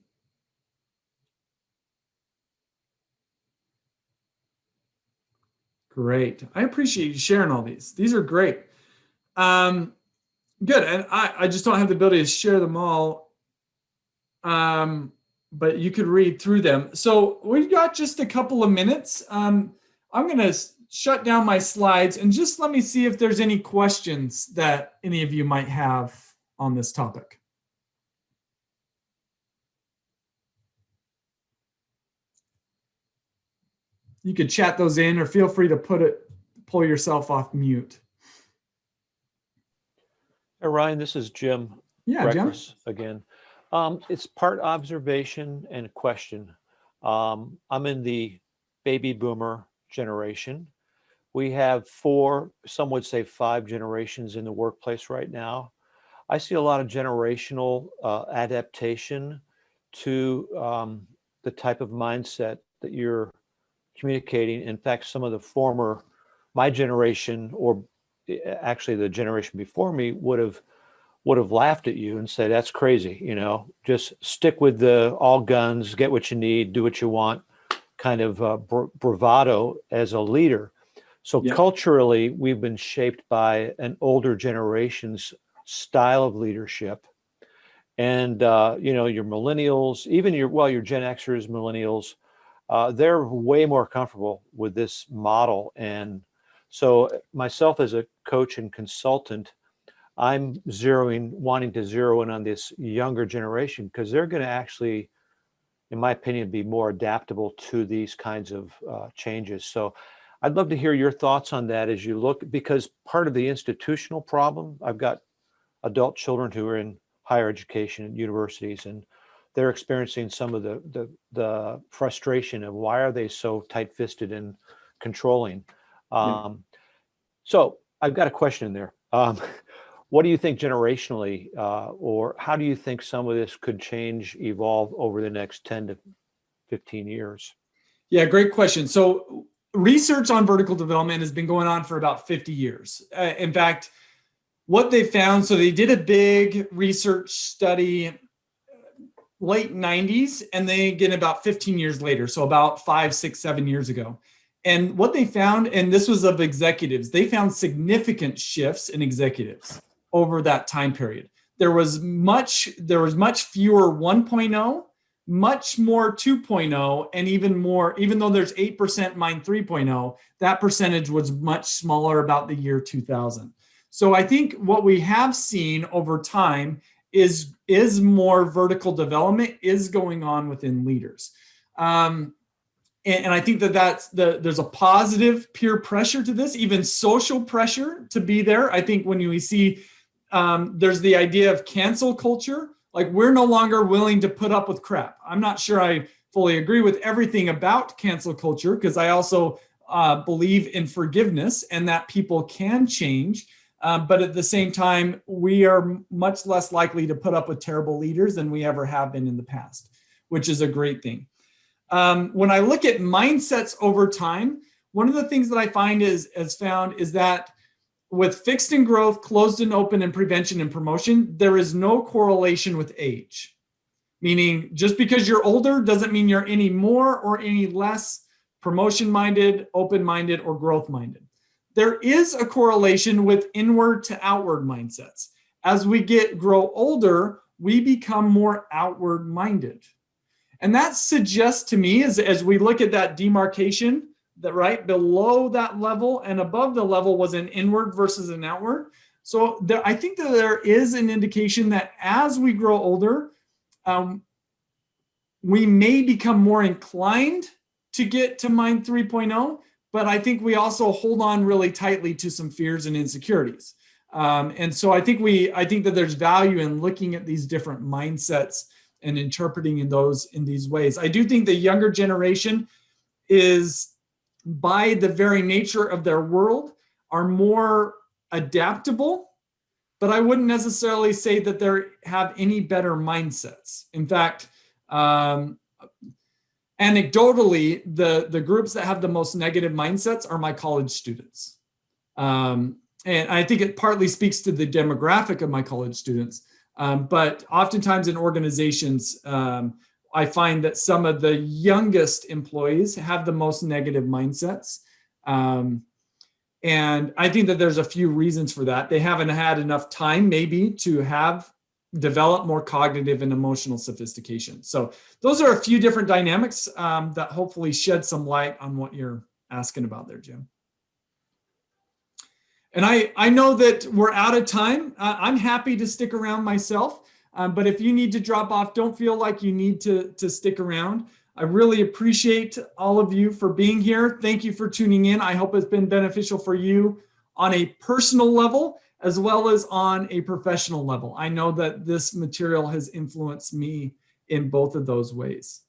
Great. I appreciate you sharing all these. These are great. Good. And I just don't have the ability to share them all. But you could read through them. So we've got just a couple of minutes. I'm going to shut down my slides and just let me see if there's any questions that any of you might have on this topic. You could chat those in or feel free to pull yourself off mute. Hey, Ryan, this is Jim. Yeah, Jim. Again. It's part observation and question. I'm in the baby boomer generation. We have 4, some would say 5 generations in the workplace right now. I see a lot of generational adaptation to the type of mindset that you're communicating. In fact, some of the my generation, or actually the generation before me, would have laughed at you and said, that's crazy, just stick with the all guns, get what you need, do what you want, kind of bravado as a leader. So culturally, we've been shaped by an older generation's style of leadership. And, your millennials, even your Gen Xers, millennials, they're way more comfortable with this model. And so myself as a coach and consultant, I'm wanting to zero in on this younger generation because they're going to actually, in my opinion, be more adaptable to these kinds of changes. So I'd love to hear your thoughts on that as you look, because part of the institutional problem, I've got adult children who are in higher education at universities, and they're experiencing some of the frustration of why are they so tight-fisted and controlling. So I've got a question in there. What do you think generationally, or how do you think some of this could change, evolve over the next 10 to 15 years? Yeah, great question. So research on vertical development has been going on for about 50 years. In fact, what they found, so they did a big research study late 90s, and then again about 15 years later, so about 5, 6, 7 years ago. And what they found, and this was of executives, they found significant shifts in executives over that time period. There was much fewer 1.0, much more 2.0, and even more, even though there's 8% Mind 3.0, that percentage was much smaller about the year 2000. So I think what we have seen over time is more vertical development is going on within leaders. And I think there's a positive peer pressure to this, even social pressure to be there. I think when we see there's the idea of cancel culture, like we're no longer willing to put up with crap. I'm not sure I fully agree with everything about cancel culture, because I also believe in forgiveness and that people can change. But at the same time, we are much less likely to put up with terrible leaders than we ever have been in the past, which is a great thing. When I look at mindsets over time, one of the things that I find is that with fixed and growth, closed and open, and prevention and promotion, there is no correlation with age. Meaning just because you're older doesn't mean you're any more or any less promotion-minded, open-minded, or growth-minded. There is a correlation with inward to outward mindsets. As we grow older, we become more outward-minded. And that suggests to me, as we look at that demarcation, that right below that level and above the level was an inward versus an outward. So I think that there is an indication that as we grow older, we may become more inclined to get to Mind 3.0, but I think we also hold on really tightly to some fears and insecurities. And so I think that there's value in looking at these different mindsets and interpreting in these ways. I do think the younger generation is, by the very nature of their world, are more adaptable, but I wouldn't necessarily say that they have any better mindsets. In fact, anecdotally, the groups that have the most negative mindsets are my college students. And I think it partly speaks to the demographic of my college students. But oftentimes in organizations, I find that some of the youngest employees have the most negative mindsets. And I think that there's a few reasons for that. They haven't had enough time maybe to develop more cognitive and emotional sophistication. So those are a few different dynamics that hopefully shed some light on what you're asking about there, Jim. And I know that we're out of time. I'm happy to stick around myself, but if you need to drop off, don't feel like you need to stick around. I really appreciate all of you for being here. Thank you for tuning in. I hope it's been beneficial for you on a personal level as well as on a professional level. I know that this material has influenced me in both of those ways.